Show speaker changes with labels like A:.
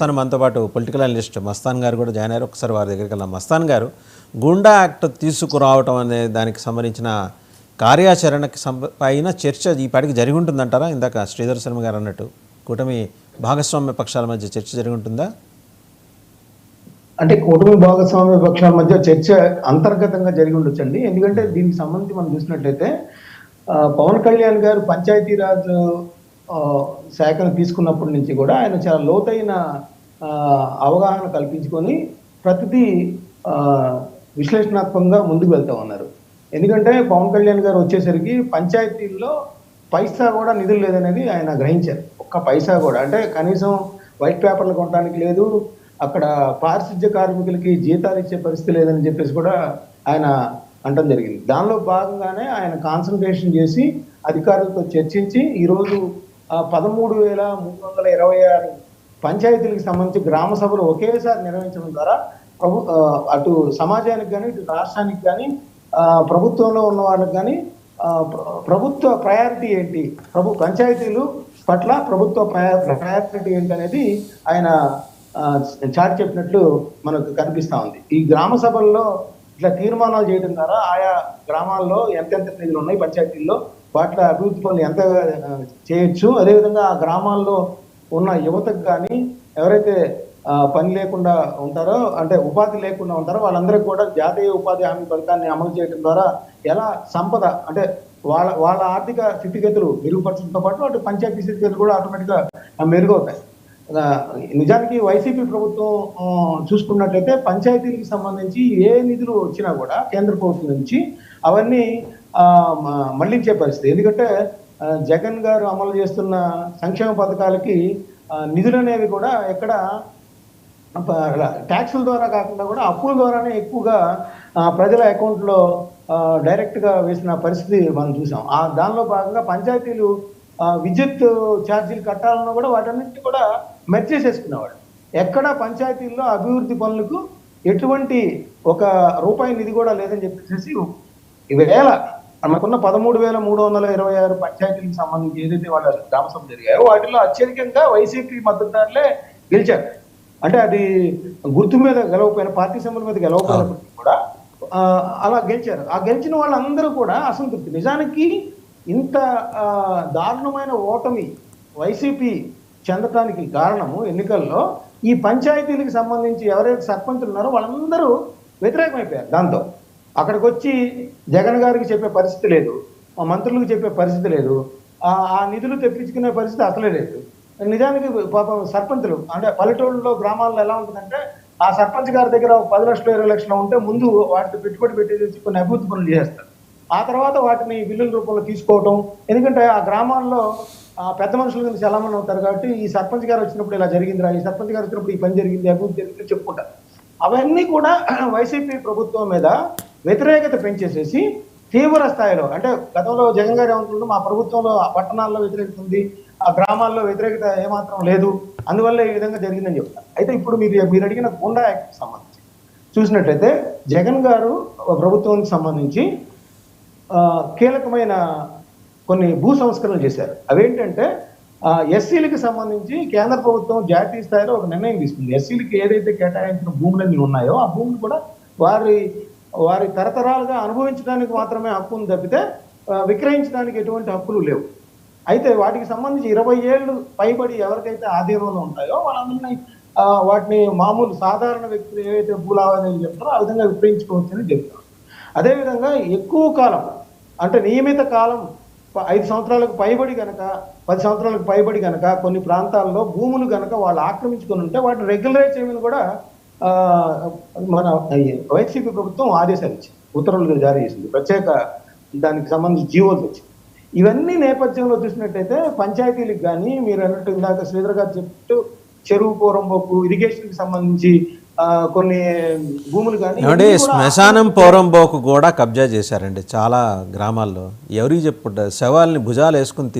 A: తను మనతో పాటు పొలిటికల్ అనలిస్ట్ మస్తాన్ గారు కూడా జాయిన్ అయ్యారు. ఒకసారి వారి దగ్గరికి వెళ్ళాం. మస్తాన్ గారు, గుండా యాక్ట్ తీసుకురావటం అనే దానికి సంబంధించిన కార్యాచరణకి పైన చర్చ ఈ పాటికి జరిగి ఉంటుందంటారా? ఇందాక శ్రీధర్ శర్మ గారు అన్నట్టు కూటమి భాగస్వామ్య పక్షాల మధ్య చర్చ జరిగి ఉంటుందా?
B: అంటే కూటమి భాగస్వామ్య పక్షాల మధ్య చర్చ అంతర్గతంగా జరిగి ఉండొచ్చండి. ఎందుకంటే దీనికి సంబంధించి మనం చూసినట్లయితే పవన్ కళ్యాణ్ గారు పంచాయతీరాజ్ శాఖను తీసుకున్నప్పటి నుంచి కూడా ఆయన చాలా లోతైన అవగాహన కల్పించుకొని ప్రతిదీ విశ్లేషణాత్మకంగా ముందుకు వెళ్తా ఉన్నారు. ఎందుకంటే పవన్ కళ్యాణ్ గారు వచ్చేసరికి పంచాయతీల్లో పైసా కూడా నిధులు లేదనేది ఆయన గ్రహించారు. ఒక్క పైసా కూడా, అంటే కనీసం వైట్ పేపర్లు కొనడానికి లేదు, అక్కడ పారిశుద్ధ్య కార్మికులకి జీతాలు ఇచ్చే పరిస్థితి లేదని చెప్పేసి కూడా ఆయన అంటం జరిగింది. దానిలో భాగంగానే ఆయన కాన్సన్ట్రేషన్ చేసి అధికారులతో చర్చించి ఈరోజు 13,326 పంచాయతీలకు సంబంధించి గ్రామ సభలు ఒకేసారి నిర్వహించడం ద్వారా అటు సమాజానికి కానీ ఇటు రాష్ట్రానికి కానీ ప్రభుత్వంలో ఉన్న వాళ్ళకి కానీ ప్రభుత్వ ప్రయారిటీ ఏంటి, పంచాయతీలు పట్ల ప్రభుత్వ ప్రయారిటీ ఏంటి అనేది ఆయన చాటి చెప్పినట్లు మనకు కనిపిస్తూ ఉంది. ఈ గ్రామ సభల్లో ఇట్లా తీర్మానాలు చేయడం ద్వారా ఆయా గ్రామాల్లో ఎంతెంత నిధులు ఉన్నాయి పంచాయతీల్లో, వాటి అభివృద్ధి పనులు ఎంత చేయొచ్చు, అదేవిధంగా ఆ గ్రామాల్లో ఉన్న యువతకు కానీ ఎవరైతే పని లేకుండా ఉంటారో, అంటే ఉపాధి లేకుండా ఉంటారో వాళ్ళందరికీ కూడా జాతీయ ఉపాధి హామీ పథకాన్ని అమలు చేయడం ద్వారా ఎలా సంపద, అంటే వాళ్ళ ఆర్థిక స్థితిగతులు మెరుగుపరచడంతో పాటు అటు పంచాయతీ స్థితిగతులు కూడా ఆటోమేటిక్గా మెరుగవుతాయి. నిజానికి వైసీపీ ప్రభుత్వం చూసుకున్నట్లయితే పంచాయతీలకు సంబంధించి ఏ నిధులు వచ్చినా కూడా కేంద్ర ప్రభుత్వం నుంచి అవన్నీ మళ్లించే పరిస్థితి. ఎందుకంటే జగన్ గారు అమలు చేస్తున్న సంక్షేమ పథకాలకి నిధులు అనేవి కూడా ఎక్కడ ట్యాక్సుల ద్వారా కాకుండా కూడా అప్పుల ద్వారానే ఎక్కువగా ప్రజల అకౌంట్లో డైరెక్ట్గా వేసిన పరిస్థితి మనం చూసాం. దానిలో భాగంగా పంచాయతీలు విద్యుత్ ఛార్జీలు కట్టాలన్నా కూడా వాటన్నింటినీ కూడా మెర్జ్ చేసేసుకునేవాడు. ఎక్కడ పంచాయతీల్లో అభివృద్ధి పనులకు ఎటువంటి ఒక రూపాయి నిధి కూడా లేదని చెప్పేసి ఈవేళ మనకున్న 13,326 పంచాయతీలకు సంబంధించి ఏదైతే వాళ్ళ గ్రామ సభ జరిగాయో వాటిలో అత్యధికంగా వైసీపీ మద్దతుదారులే గెలిచారు. అంటే అది గుర్తు మీద గెలవపోయిన, పార్టీ సింబల్ మీద గెలవపోయినప్పటికీ కూడా అలా గెలిచారు. ఆ గెలిచిన వాళ్ళందరూ కూడా అసంతృప్తి. నిజానికి ఇంత దారుణమైన ఓటమి వైసీపీ చెందటానికి కారణము ఎన్నికల్లో ఈ పంచాయతీలకు సంబంధించి ఎవరైతే సర్పంచులు ఉన్నారో వాళ్ళందరూ వ్యతిరేకమైపోయారు. దాంతో అక్కడికి వచ్చి జగన్ గారికి చెప్పే పరిస్థితి లేదు, మంత్రులకు చెప్పే పరిస్థితి లేదు, ఆ నిధులు తెప్పించుకునే పరిస్థితి అసలే లేదు. నిజానికి పాపం సర్పంచులు, అంటే పల్లెటూళ్ళలో గ్రామాల్లో ఎలా ఉంటుందంటే ఆ సర్పంచ్ గారి దగ్గర 10 లక్షలు 20 లక్షలు ఉంటే ముందు వాటిని పెట్టుబడి పెట్టేసి కొన్ని అభివృద్ధి పనులు చేస్తారు. ఆ తర్వాత వాటిని బిల్లుల రూపంలో తీసుకోవటం. ఎందుకంటే ఆ గ్రామాల్లో పెద్ద మనుషుల కింద చలామణి అవుతారు కాబట్టి ఈ సర్పంచ్ గారు వచ్చినప్పుడు ఇలా జరిగిందిరా, ఈ సర్పంచ్ గారు వచ్చినప్పుడు ఈ పని జరిగింది, అభివృద్ధి జరిగింది చెప్పుకుంటారు. అవన్నీ కూడా వైసీపీ ప్రభుత్వం మీద వ్యతిరేకత పెంచేసేసి తీవ్ర స్థాయిలో, అంటే గతంలో జగన్ గారు ఏమంటున్నారు, మా ప్రభుత్వంలో పట్టణాల్లో వ్యతిరేకత ఉంది, ఆ గ్రామాల్లో వ్యతిరేకత ఏమాత్రం లేదు, అందువల్ల ఈ విధంగా జరిగిందని చెప్తారు. అయితే ఇప్పుడు మీరు అడిగిన గుండా యాక్ట్కి సంబంధించి చూసినట్లయితే జగన్ గారు ప్రభుత్వానికి సంబంధించి కీలకమైన కొన్ని భూ సంస్కరణలు చేశారు. అవేంటంటే ఎస్సీలకు సంబంధించి కేంద్ర ప్రభుత్వం జాతీయ స్థాయిలో ఒక నిర్ణయం తీసుకుంది. ఎస్సీలకి ఏదైతే కేటాయించిన భూములన్నీ ఉన్నాయో ఆ భూములు కూడా వారి తరతరాలుగా అనుభవించడానికి మాత్రమే హక్కు ఉంది తప్పితే విక్రయించడానికి ఎటువంటి హక్కులు లేవు. అయితే వాటికి సంబంధించి 20 ఏళ్ళు పైబడి ఎవరికైతే ఆధీనంలో ఉంటాయో వాళ్ళందరినీ వాటిని మామూలు సాధారణ వ్యక్తులు ఏవైతే భూలావాదేవీలు చెప్తారో ఆ విధంగా విక్రయించుకోవచ్చని చెప్తారు. అదేవిధంగా ఎక్కువ కాలం, అంటే నియమిత కాలం 5 సంవత్సరాలకు పైబడి కనుక 10 సంవత్సరాలకు పైబడి కనుక కొన్ని ప్రాంతాల్లో భూములు కనుక వాళ్ళు ఆక్రమించుకొని ఉంటే వాటిని రెగ్యులరైజ్ చేయమని కూడా మన వైసీపీ ప్రభుత్వం ఆదేశాలు ఇచ్చింది, ఉత్తర్వులు జారీ చేసింది, ప్రత్యేక దానికి సంబంధించి జీవోలు వచ్చింది. ఇవన్నీ నేపథ్యంలో చూసినట్టయితే పంచాయతీలకు కానీ మీరు అన్నట్టు ఇందాక శ్రీధర్ గారు చెప్పినట్టు చెరువు పోరంబోకు ఇరిగేషన్కి సంబంధించి కొన్ని భూములు కానీ
A: శ్మశానం పోరంబోకు కూడా కబ్జా చేశారండి చాలా గ్రామాల్లో. ఎవరికి చెప్పుకుంటారు, శవాల్ని భుజాలు వేసుకుని